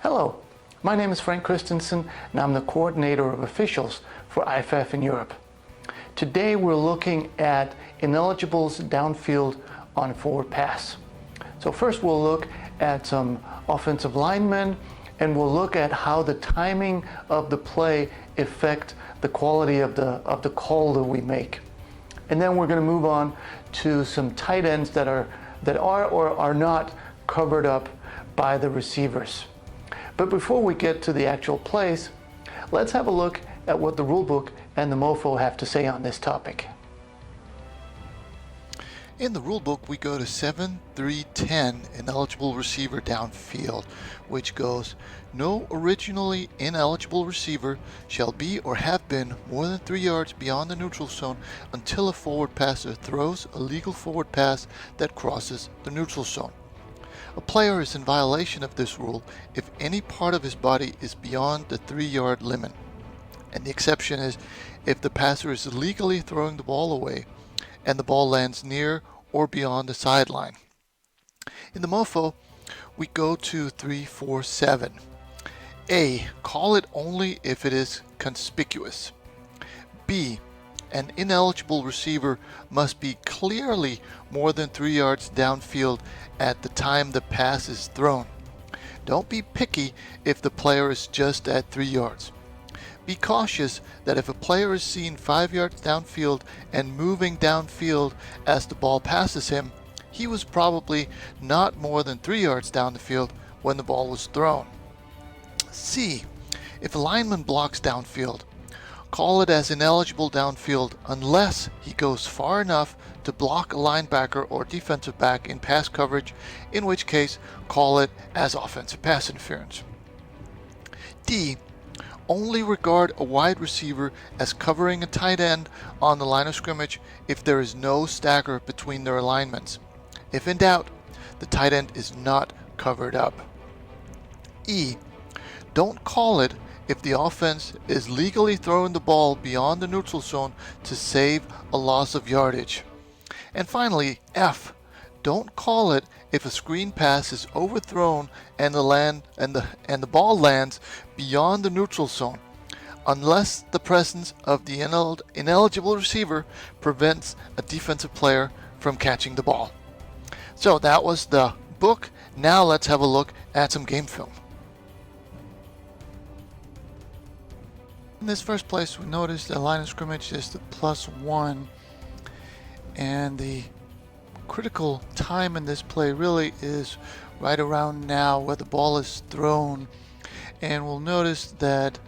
Hello, my name is Frank Christensen and I'm the coordinator of officials for IFAF in Europe. Today we're looking at Ineligible's downfield on forward pass. So first we'll look at some offensive linemen and we'll look at how the timing of the play affect the quality of the call that we make. And then we're going to move on to some tight ends that are or are not covered up by the receivers. But before we get to the actual plays, let's have a look at what the rulebook and the MOFO have to say on this topic. In the rulebook, we go to 7.3.10, ineligible receiver downfield, which goes, no originally ineligible receiver shall be or have been more than 3 yards beyond the neutral zone until a forward passer throws a legal forward pass that crosses the neutral zone. A player is in violation of this rule if any part of his body is beyond the 3-yard limit. And the exception is if the passer is illegally throwing the ball away and the ball lands near or beyond the sideline. In the MOFO, we go to 3.4.7. A. Call it only if it is conspicuous. B. An ineligible receiver must be clearly more than 3 yards downfield at the time the pass is thrown. Don't be picky if the player is just at 3 yards. Be cautious that if a player is seen 5 yards downfield and moving downfield as the ball passes him, he was probably not more than 3 yards down the field when the ball was thrown. C. If a lineman blocks downfield, call it as ineligible downfield unless he goes far enough to block a linebacker or defensive back in pass coverage, in which case call it as offensive pass interference. D. Only regard a wide receiver as covering a tight end on the line of scrimmage if there is no stagger between their alignments. If in doubt, the tight end is not covered up. E. Don't call it if the offense is legally throwing the ball beyond the neutral zone to save a loss of yardage. And finally, F. Don't call it if a screen pass is overthrown and the ball lands beyond the neutral zone, unless the presence of the ineligible receiver prevents a defensive player from catching the ball. So that was the book. Now let's have a look at some game film. In this first place, we notice the line of scrimmage is the +1, and the critical time in this play really is right around now where the ball is thrown. And we'll notice that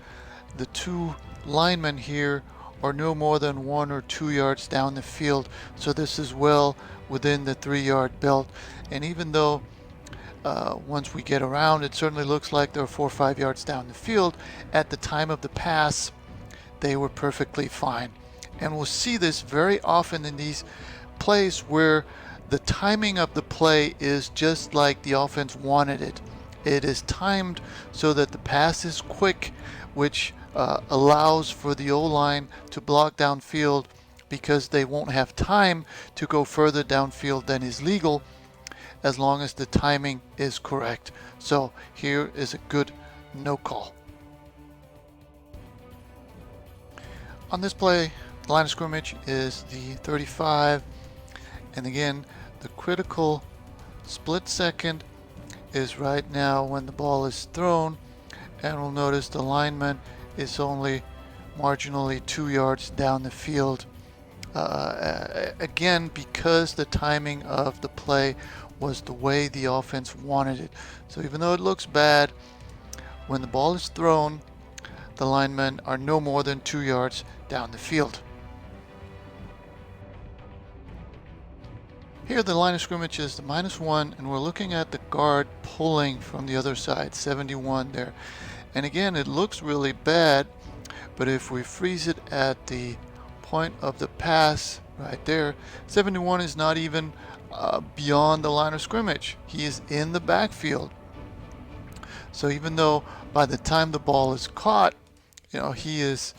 the two linemen here are no more than 1 or 2 yards down the field, so this is well within the 3-yard belt. And even though once we get around, it certainly looks like they're 4 or 5 yards down the field, at the time of the pass they were perfectly fine. And we'll see this very often in these plays where the timing of the play is just like the offense wanted it. It is timed so that the pass is quick, which allows for the O-line to block downfield because they won't have time to go further downfield than is legal, as long as the timing is correct. So here is a good no call. On this play, the line of scrimmage is the 35, and again, the critical split second is right now when the ball is thrown, and we'll notice the lineman is only marginally 2 yards down the field. Again, because the timing of the play was the way the offense wanted it. So even though it looks bad, when the ball is thrown, the linemen are no more than 2 yards down the field. Here the line of scrimmage is the -1, and we're looking at the guard pulling from the other side, 71 there. And again, it looks really bad, but if we freeze it at the point of the pass right there, 71 is not even beyond the line of scrimmage. He is in the backfield. So even though by the time the ball is caught, he is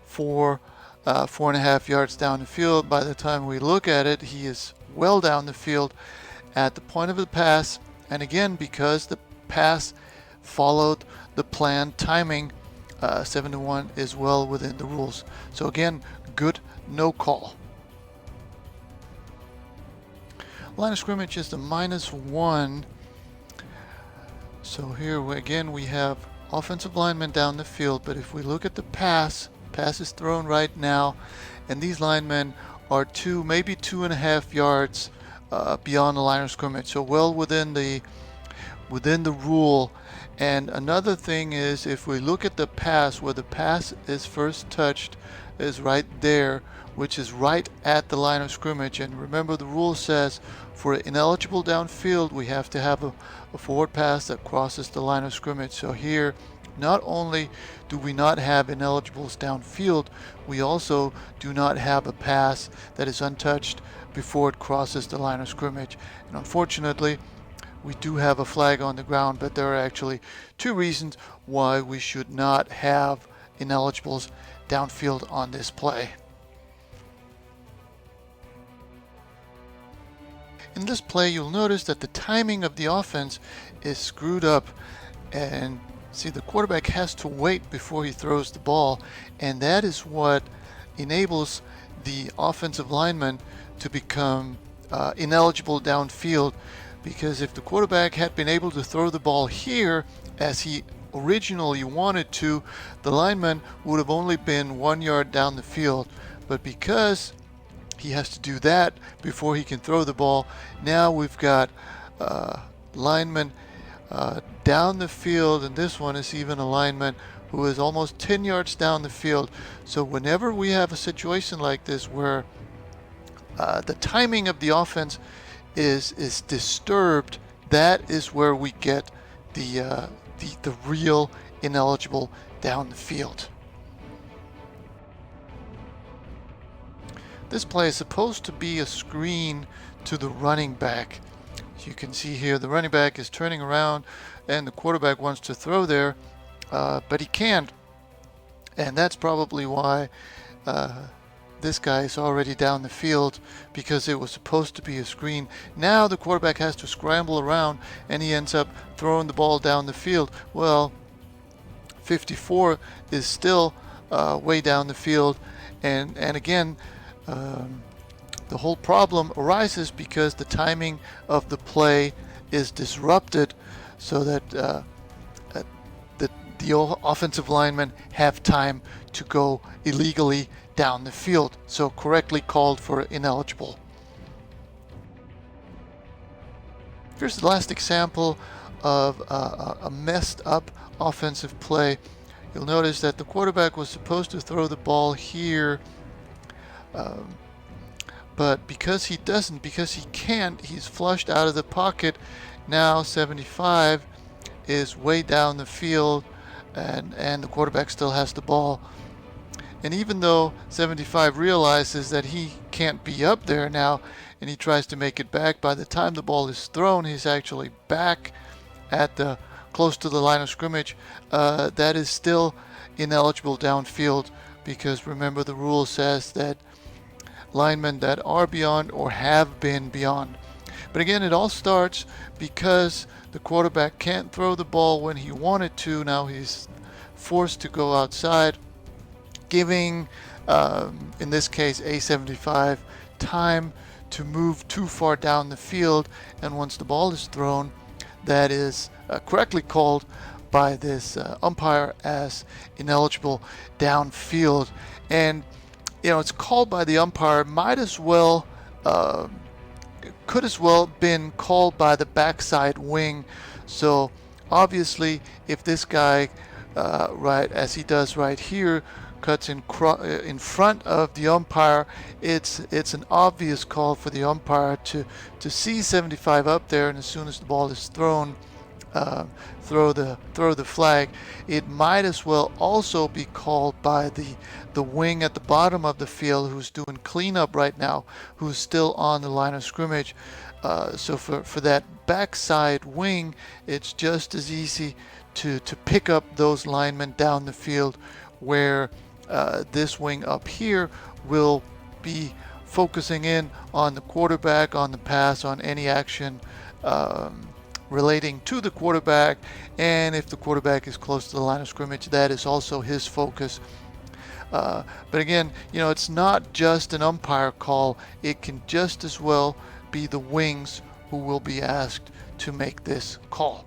4.5 yards down the field, by the time we look at it, he is well down the field at the point of the pass. And again, because the pass followed the planned timing, 7-1 is well within the rules. So again, good no call. Line of scrimmage is the -1. So here again we have offensive linemen down the field, but if we look at the pass is thrown right now, and these linemen are maybe 2.5 yards beyond the line of scrimmage, so well within the rule. And another thing is, if we look at the pass, where the pass is first touched is right there, which is right at the line of scrimmage. And remember, the rule says for ineligible downfield we have to have a forward pass that crosses the line of scrimmage. So here, not only do we not have ineligibles downfield, we also do not have a pass that is untouched before it crosses the line of scrimmage. And unfortunately, we do have a flag on the ground, but there are actually 2 reasons why we should not have ineligibles downfield on this play. In this play, you'll notice that the timing of the offense is screwed up, and see, the quarterback has to wait before he throws the ball, and that is what enables the offensive lineman to become ineligible downfield. Because if the quarterback had been able to throw the ball here as he originally wanted to, the lineman would have only been 1 yard down the field. But because he has to do that before he can throw the ball, now we've got linemen down the field, and this one is even a lineman who is almost 10 yards down the field. So whenever we have a situation like this where the timing of the offense is disturbed, that is where we get the real ineligible down the field. This play is supposed to be a screen to the running back. As you can see here, the running back is turning around and the quarterback wants to throw there, but he can't. And that's probably why this guy is already down the field, because it was supposed to be a screen. Now the quarterback has to scramble around and he ends up throwing the ball down the field. Well, 54 is still way down the field, and again, the whole problem arises because the timing of the play is disrupted, so that the offensive linemen have time to go illegally down the field, so correctly called for ineligible. Here's the last example of a messed up offensive play. You'll notice that the quarterback was supposed to throw the ball here, but because he can't, he's flushed out of the pocket. Now 75 is way down the field, and the quarterback still has the ball. And even though 75 realizes that he can't be up there now, and he tries to make it back, by the time the ball is thrown, he's actually back at close to the line of scrimmage. That is still ineligible downfield, because remember, the rule says that linemen that are beyond or have been beyond. But again, it all starts because the quarterback can't throw the ball when he wanted to. Now he's forced to go outside, giving, in this case, A75 time to move too far down the field. And once the ball is thrown, that is correctly called by this umpire as ineligible downfield. And it's called by the umpire, could as well been called by the backside wing. So obviously, if this guy, right as he does right here, cuts in front of the umpire, it's an obvious call for the umpire to see 75 up there, and as soon as the ball is thrown, throw the flag. It might as well also be called by the wing at the bottom of the field, who's doing cleanup right now, who's still on the line of scrimmage. So for that backside wing, it's just as easy to pick up those linemen down the field, where this wing up here will be focusing in on the quarterback, on the pass, on any action relating to the quarterback, and if the quarterback is close to the line of scrimmage, that is also his focus. But again, it's not just an umpire call. It can just as well be the wings who will be asked to make this call.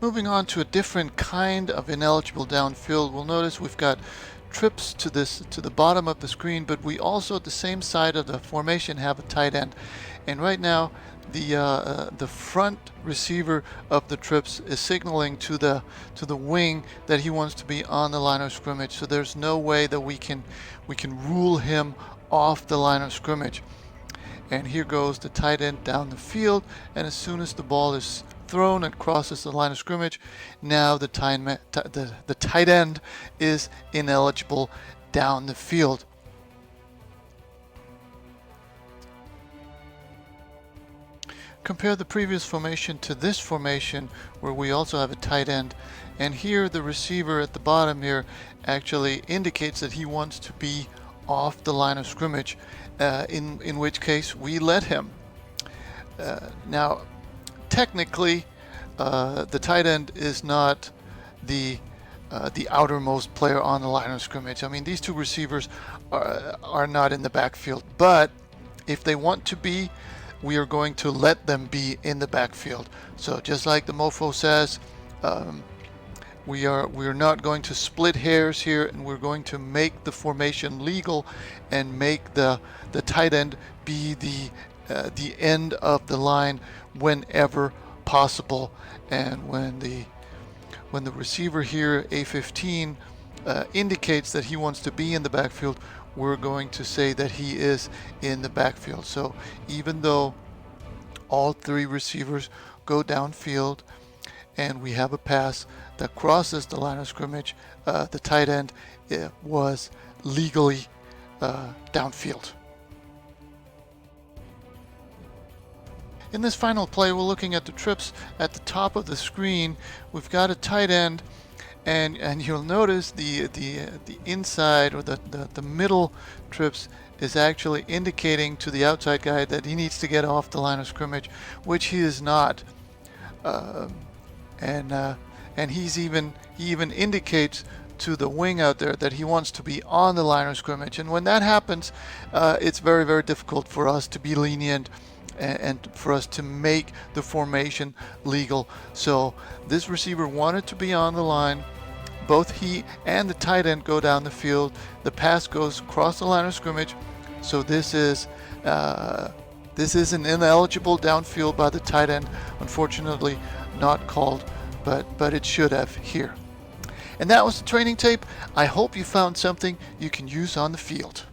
Moving on to a different kind of ineligible downfield, we'll notice we've got trips to the bottom of the screen, but we also at the same side of the formation have a tight end. And right now the front receiver of the trips is signaling to the wing that he wants to be on the line of scrimmage. So there's no way that we can rule him off the line of scrimmage. And here goes the tight end down the field, and as soon as the ball is thrown and crosses the line of scrimmage, now the tight end is ineligible down the field. Compare the previous formation to this formation where we also have a tight end, and here the receiver at the bottom here actually indicates that he wants to be off the line of scrimmage, in which case we let him. Now technically the tight end is not the outermost player on the line of scrimmage. I mean, these two receivers are not in the backfield, but if they want to be, we are going to let them be in the backfield. So just like the mofo says, we are not going to split hairs here, and we're going to make the formation legal and make the tight end be the end of the line whenever possible. And when the receiver here, A15, indicates that he wants to be in the backfield, we're going to say that he is in the backfield. So even though all three receivers go downfield and we have a pass that crosses the line of scrimmage, the tight end was legally downfield. In this final play, we're looking at the trips at the top of the screen. We've got a tight end, and you'll notice the inside, or the middle trips is actually indicating to the outside guy that he needs to get off the line of scrimmage, which he is not. And he even indicates to the wing out there that he wants to be on the line of scrimmage. And when that happens, it's very, very difficult for us to be lenient and for us to make the formation legal. So this receiver wanted to be on the line. Both he and the tight end go down the field. The pass goes across the line of scrimmage. So this is an ineligible downfield by the tight end. Unfortunately, not called, but it should have here. And that was the training tape. I hope you found something you can use on the field.